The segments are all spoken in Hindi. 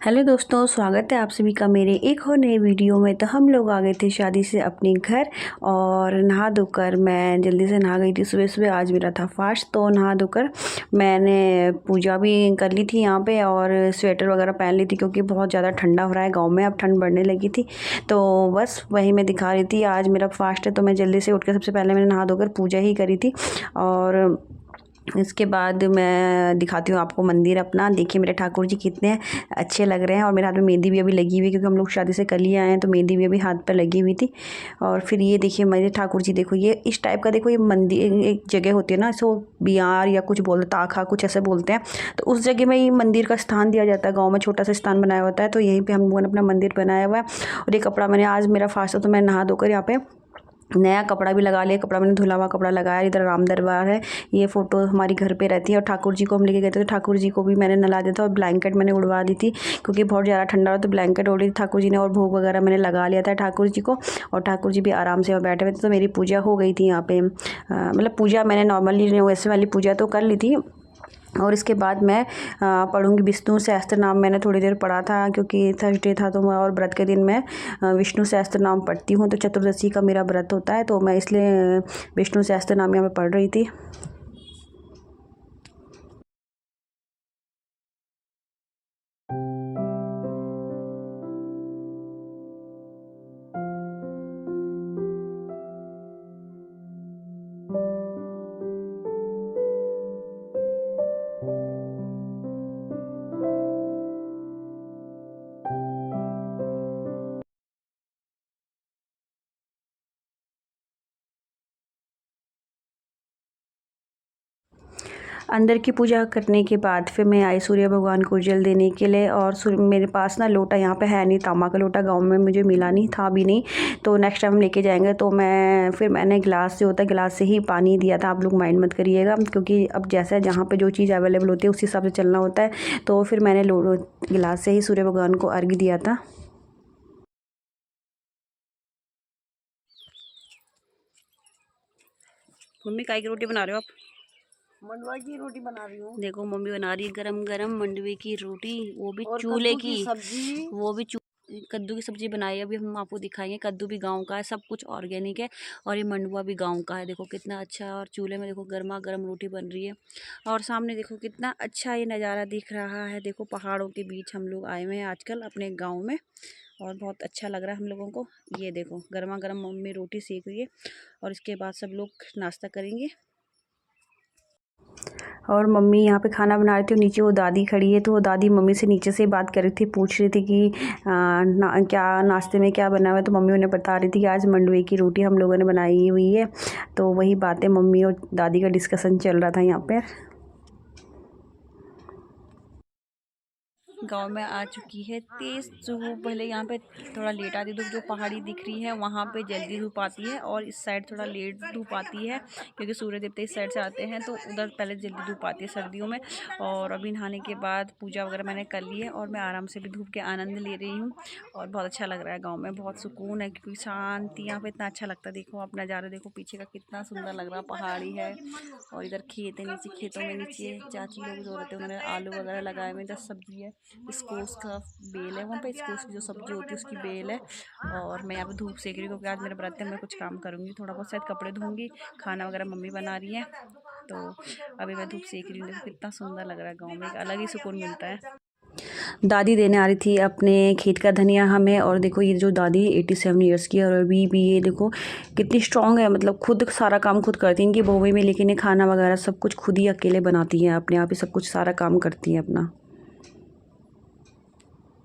हेलो दोस्तों, स्वागत है आप सभी का मेरे एक और नए वीडियो में। तो हम लोग आ गए थे शादी से अपने घर और नहा धोकर मैं जल्दी से नहा गई थी। सुबह सुबह आज मेरा था फास्ट, तो नहा धोकर मैंने पूजा भी कर ली थी यहाँ पे और स्वेटर वगैरह पहन ली थी क्योंकि बहुत ज़्यादा ठंडा हो रहा है गाँव में, अब ठंड बढ़ने लगी थी। तो बस वही मैं दिखा रही थी, आज मेरा फास्ट है तो मैं जल्दी से उठ कर सबसे पहले मैंने नहा धोकर पूजा ही करी थी। और इसके बाद मैं दिखाती हूँ आपको मंदिर अपना। देखिए मेरे ठाकुर जी कितने अच्छे लग रहे हैं और मेरे हाथ में मेहंदी भी अभी लगी हुई है क्योंकि हम लोग शादी से कल ही आए हैं, तो मेहंदी भी अभी हाथ पर लगी हुई थी। और फिर ये देखिए मेरे ठाकुर जी, देखो ये इस टाइप का, देखो ये मंदिर एक जगह होती है ना, इसको बिहार या कुछ बोलते ताखा कुछ ऐसे बोलते हैं, तो उस जगह में ये मंदिर का स्थान दिया जाता है। गाँव में छोटा सा स्थान बनाया होता है, तो यहीं पर हम लोगों ने अपना मंदिर बनाया हुआ है। और ये कपड़ा मैंने, आज मेरा फास्ट है तो मैं नहा धोकर यहाँ पे नया कपड़ा भी लगा लिया। कपड़ा मैंने धुला हुआ कपड़ा लगाया। इधर राम दरबार है, ये फ़ोटो हमारी घर पे रहती है। और ठाकुर जी को हम लेके गए थे तो ठाकुर जी को भी मैंने नहला दिया था और ब्लैंकेट मैंने उड़वा दी थी क्योंकि बहुत ज़्यादा ठंडा हो, तो ब्लैंकेट ओढ़ी थी ठाकुर जी ने। और भोग वगैरह मैंने लगा लिया था ठाकुर जी को और ठाकुर जी भी आराम से बैठे हुए थे। तो मेरी पूजा हो गई थी यहाँ पे। मतलब पूजा मैंने नॉर्मली वैसे वाली पूजा तो कर ली थी। और इसके बाद मैं पढ़ूंगी विष्णु सहस्त्र नाम। मैंने थोड़ी देर पढ़ा था क्योंकि थर्सडे था तो मैं, और व्रत के दिन मैं विष्णु सहस्त्र नाम पढ़ती हूँ। तो चतुर्दशी का मेरा व्रत होता है, तो मैं इसलिए विष्णु सहस्त्र नाम यहाँ पे पढ़ रही थी। अंदर की पूजा करने के बाद फिर मैं आई सूर्य भगवान को जल देने के लिए। और मेरे पास ना लोटा यहाँ पे है नहीं, तांबा का लोटा गांव में मुझे मिला नहीं था भी नहीं, तो नेक्स्ट टाइम हम लेके जाएंगे। तो मैंने गिलास जो होता है गिलास से ही पानी दिया था। आप लोग माइंड मत करिएगा क्योंकि अब जैसे जहाँ पे जो चीज़ अवेलेबल होती है उस हिसाब से चलना होता है। तो फिर मैंने गिलास से ही सूर्य भगवान को अर्घ्य दिया था। मम्मी काय की रोटी बना रहे हो आप? मंडुआ की रोटी बना रही हूँ। देखो मम्मी बना रही है गरम गरम मंडवे की रोटी, वो भी और चूल्हे कद्दू की सब्जी। वो भी कद्दू की सब्जी बनाई है, अभी हम आपको दिखाएंगे। कद्दू भी गांव का है, सब कुछ ऑर्गेनिक है। और ये मंडुआ भी गांव का है, देखो कितना अच्छा है। और चूल्हे में देखो गर्मा गर्म रोटी बन रही है। और सामने देखो कितना अच्छा ये नज़ारा दिख रहा है। देखो पहाड़ों के बीच हम लोग आए हुए हैं आजकल अपने गाँव में, और बहुत अच्छा लग रहा है हम लोगों को। ये देखो गर्मा गर्म मम्मी रोटी सेक रही है और इसके बाद सब लोग नाश्ता करेंगे। और मम्मी यहाँ पे खाना बना रही थी, नीचे वो दादी खड़ी है, तो वो दादी मम्मी से नीचे से बात कर रही थी, पूछ रही थी कि क्या नाश्ते में क्या बना हुआ है। तो मम्मी उन्हें बता रही थी कि आज मंडवे की रोटी हम लोगों ने बनाई हुई है। तो वही बातें मम्मी और दादी का डिस्कशन चल रहा था यहाँ पर। गांव में आ चुकी है तेज़ धूप। पहले यहाँ पे थोड़ा लेट आती धूप, जो पहाड़ी दिख रही है वहाँ पे जल्दी धूप आती है और इस साइड थोड़ा लेट धूप आती है क्योंकि सूर्य देवता इस साइड से आते हैं, तो उधर पहले जल्दी धूप आती है सर्दियों में। और अभी नहाने के बाद पूजा वगैरह मैंने कर ली है और मैं आराम से भी धूप के आनंद ले रही हूँ। और बहुत अच्छा लग रहा है गाँव में, बहुत सुकून है क्योंकि शांति यहाँ पर इतना अच्छा लगता है। देखो आप नज़ारा देखो पीछे का कितना सुंदर लग रहा है, पहाड़ी है और इधर खेत है, नीचे खेतों में नीचे चाची लोग जो रहते हैं उन्होंने आलू वगैरह लगाए हुए, इधर सब्जी है, स्कोस का बेल है वहाँ पे, स्कोस की जो सब्जी होती है उसकी बेल है। और मैं यहाँ पे धूप सेक रही हूँ क्योंकि आज मेरा व्रत है, मैं कुछ काम करूँगी, थोड़ा बहुत शायद कपड़े धोऊंगी, खाना वगैरह मम्मी बना रही है। तो अभी मैं धूप सेक रही हूँ। देखो कितना सुंदर लग रहा है, गाँव में एक अलग ही सुकून मिलता है। दादी देने आ रही थी अपने खेत का धनिया हमें। और देखो ये जो दादी 87 ईयर्स की है और अभी भी ये देखो कितनी स्ट्रांग है, मतलब खुद सारा काम खुद करती हैं। इनकी बहू में, लेकिन ये खाना वगैरह सब कुछ खुद ही अकेले बनाती हैं, अपने आप ही सब कुछ सारा काम करती हैं अपना।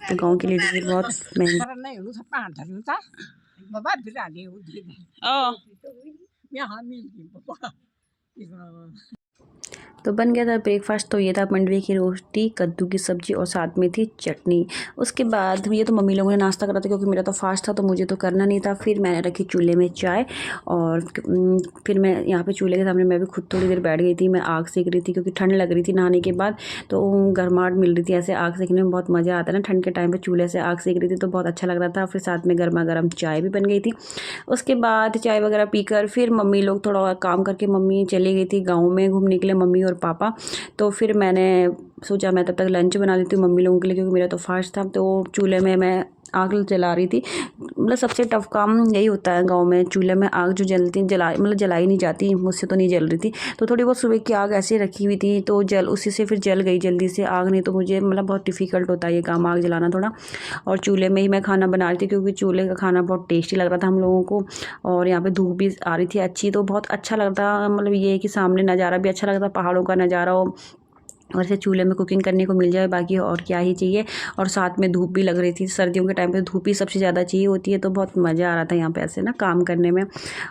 तो गांव की लेडीज बहुत मेहनत। तो बन गया था ब्रेकफास्ट। तो ये था मंडवे की रोटी, कद्दू की सब्ज़ी और साथ में थी चटनी। उसके बाद ये तो मम्मी लोगों ने नाश्ता करा था क्योंकि मेरा तो फास्ट था तो मुझे तो करना नहीं था। फिर मैंने रखी चूल्हे में चाय और फिर मैं यहाँ पे चूल्हे के सामने मैं भी खुद थोड़ी देर बैठ गई थी। मैं आग सेक रही थी क्योंकि ठंड लग रही थी नहाने के बाद, तो गर्माहट मिल रही थी। ऐसे आग सेकने में बहुत मज़ा आता है ना, ठंड के टाइम पर चूल्हे से आग सेक रही थी तो बहुत अच्छा लग रहा था। फिर साथ में गर्मा गर्म चाय भी बन गई थी। उसके बाद चाय वगैरह पीकर फिर मम्मी लोग थोड़ा काम करके मम्मी चली गई थी गाँव में घूमने के लिए, मम्मी और पापा। तो फिर मैंने सोचा मैं तब तक लंच बना लेती हूँ मम्मी लोगों के लिए, क्योंकि मेरा तो फास्ट था। तो चूल्हे में मैं आग जला रही थी। मतलब सबसे टफ काम यही होता है गांव में, चूल्हे में आग जो जलाई नहीं जाती, मुझसे तो नहीं जल रही थी। तो थोड़ी बहुत सुबह की आग ऐसे रखी हुई थी तो उसी से फिर जल गई जल्दी से आग। नहीं तो मुझे मतलब बहुत डिफ़िकल्ट होता है ये काम, आग जलाना थोड़ा। और चूल्हे में ही मैं खाना बना रही थी, क्योंकि चूल्हे का खाना बहुत टेस्टी लग रहा था हम लोगों को। और यहाँ पे धूप भी आ रही थी अच्छी, तो बहुत अच्छा लगता, मतलब ये है कि सामने नज़ारा भी अच्छा लगता, पहाड़ों का नज़ारा हो और ऐसे चूल्हे में कुकिंग करने को मिल जाए, बाकी और क्या ही चाहिए। और साथ में धूप भी लग रही थी, सर्दियों के टाइम पे धूप ही सबसे ज़्यादा चाहिए होती है, तो बहुत मज़ा आ रहा था यहाँ पे ऐसे ना काम करने में।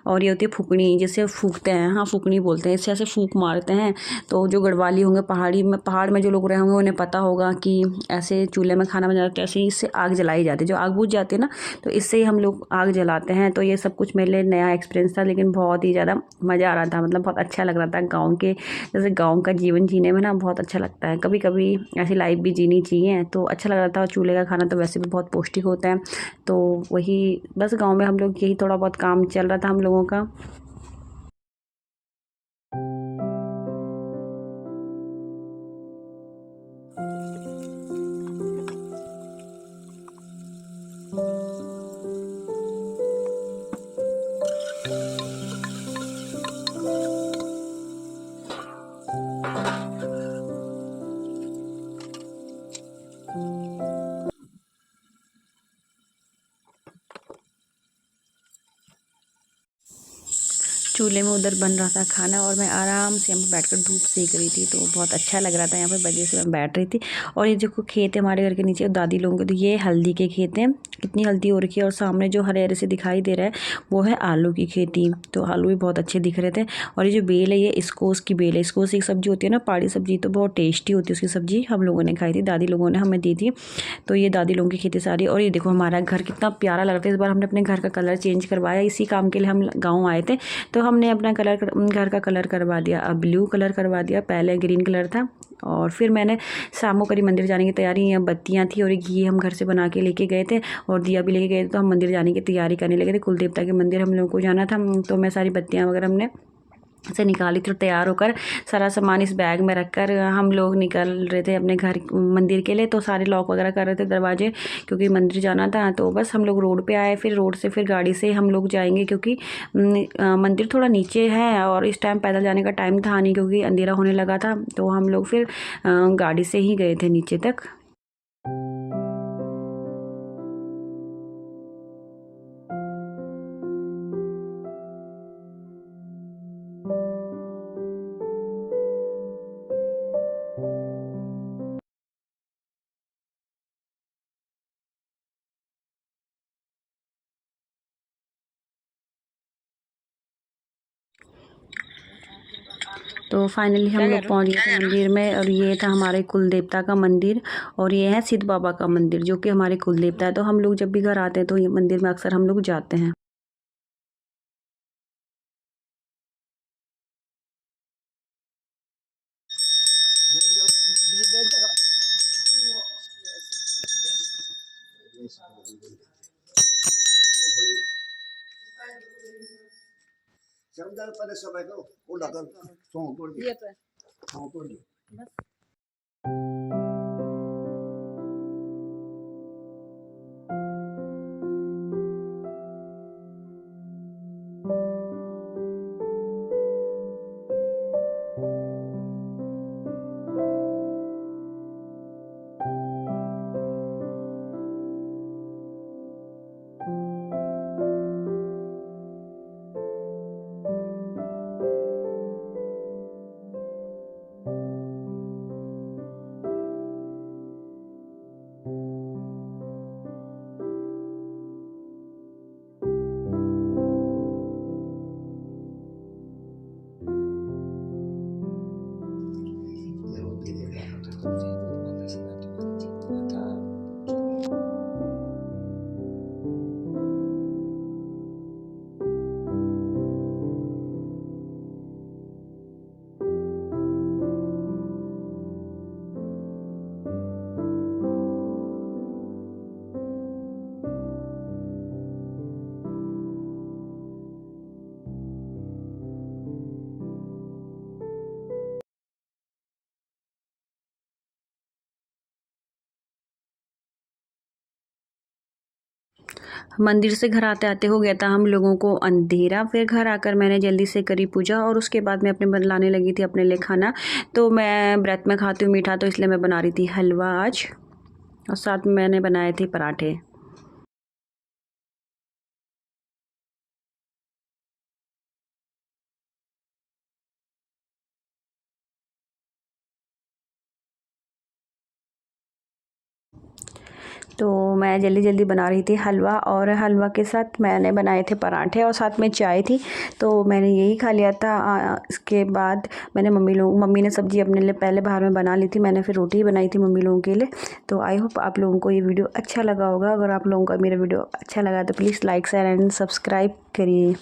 और ये होती है फूकनी, जिसे फूकते हैं, हाँ फूकनी बोलते हैं, इससे ऐसे फूक मारते हैं। तो जो गढ़वाली होंगे, पहाड़ में जो लोग रहे होंगे उन्हें पता होगा कि ऐसे चूल्हे में खाना बनाते हैं, ऐसे ही इससे आग जलाई जाती है। जो आग बुझ जाती है ना, तो इससे ही हम लोग आग जलाते हैं। तो ये सब कुछ मेरे लिए नया एक्सपीरियंस था, लेकिन बहुत ही ज़्यादा मज़ा आ रहा था। मतलब बहुत अच्छा लग रहा था गाँव के, जैसे गाँव का जीवन जीने में ना बहुत अच्छा लगता है। कभी कभी ऐसी लाइफ भी जीनी चाहिए, तो अच्छा लग रहा था। और चूल्हे का खाना तो वैसे भी बहुत पौष्टिक होता है। तो वही बस गांव में हम लोग यही थोड़ा बहुत काम चल रहा था हम लोगों का। चूल्हे में उधर बन रहा था खाना और मैं आराम से यहाँ पर बैठकर धूप सेक रही थी, तो बहुत अच्छा लग रहा था। यहाँ पे बजे से मैं बैठ रही थी। और ये जो खेत है हमारे घर के नीचे दादी लोगों के, तो ये हल्दी के खेत हैं। कितनी हल्दी हो रखी है। और सामने जो हरे हरे से दिखाई दे रहा है वो है आलू की खेती। तो आलू भी बहुत अच्छे दिख रहे थे। और ये जो बेल है, ये स्कोस की बेल है। स्कोस एक सब्जी होती है ना, पहाड़ी सब्जी, तो बहुत टेस्टी होती है उसकी सब्जी। हम लोगों ने खाई थी, दादी लोगों ने हमें दी थी। तो ये दादी लोगों की खेती सारी। और ये देखो हमारा घर कितना प्यारा लग रहा है। इस बार हमने अपने घर का कलर चेंज करवाया, इसी काम के लिए हम गाँव आए थे। तो हमने अपना घर का कलर करवा दिया, अब ब्लू कलर करवा दिया। पहले ग्रीन कलर था। और फिर मैंने शामोकरी मंदिर जाने की तैयारी, यहाँ बत्तियाँ थी और एक घी हम घर से बना के लेके गए थे और दिया भी लेके गए थे। तो हम मंदिर जाने की तैयारी करने लगे थे, कुल देवता के मंदिर हम लोगों को जाना था। तो मैं सारी बत्तियाँ वगैरह हमने से निकाली थी। तैयार होकर सारा सामान इस बैग में रखकर हम लोग निकल रहे थे अपने घर मंदिर के लिए। तो सारे लॉक वगैरह कर रहे थे दरवाजे, क्योंकि मंदिर जाना था। तो बस हम लोग रोड पे आए, फिर रोड से फिर गाड़ी से हम लोग जाएंगे, क्योंकि मंदिर थोड़ा नीचे है और इस टाइम पैदल जाने का टाइम था नहीं, क्योंकि अंधेरा होने लगा था। तो हम लोग फिर गाड़ी से ही गए थे नीचे तक। तो फाइनली हम लोग पहुंच गए थे मंदिर में। और ये था हमारे कुल देवता का मंदिर। और ये है सिद्ध बाबा का मंदिर, जो कि हमारे कुल देवता है। तो हम लोग जब भी घर आते हैं तो ये मंदिर में अक्सर हम लोग जाते हैं। मंदिर से घर आते आते हो गया था हम लोगों को अंधेरा। फिर घर आकर मैंने जल्दी से करी पूजा और उसके बाद मैं अपने बनाने लगी थी अपने लिए खाना। तो मैं व्रत में खाती हूँ मीठा, तो इसलिए मैं बना रही थी हलवा आज, और साथ में मैंने बनाए थे पराठे। तो मैं जल्दी जल्दी बना रही थी हलवा, और हलवा के साथ मैंने बनाए थे पराठे और साथ में चाय थी। तो मैंने यही खा लिया था। इसके बाद मैंने मम्मी ने सब्ज़ी अपने लिए पहले बाहर में बना ली थी, मैंने फिर रोटी बनाई थी मम्मी लोगों के लिए। तो आई होप आप लोगों को ये वीडियो अच्छा लगा होगा। अगर आप लोगों को मेरा वीडियो अच्छा लगा तो please like share and subscribe करिए।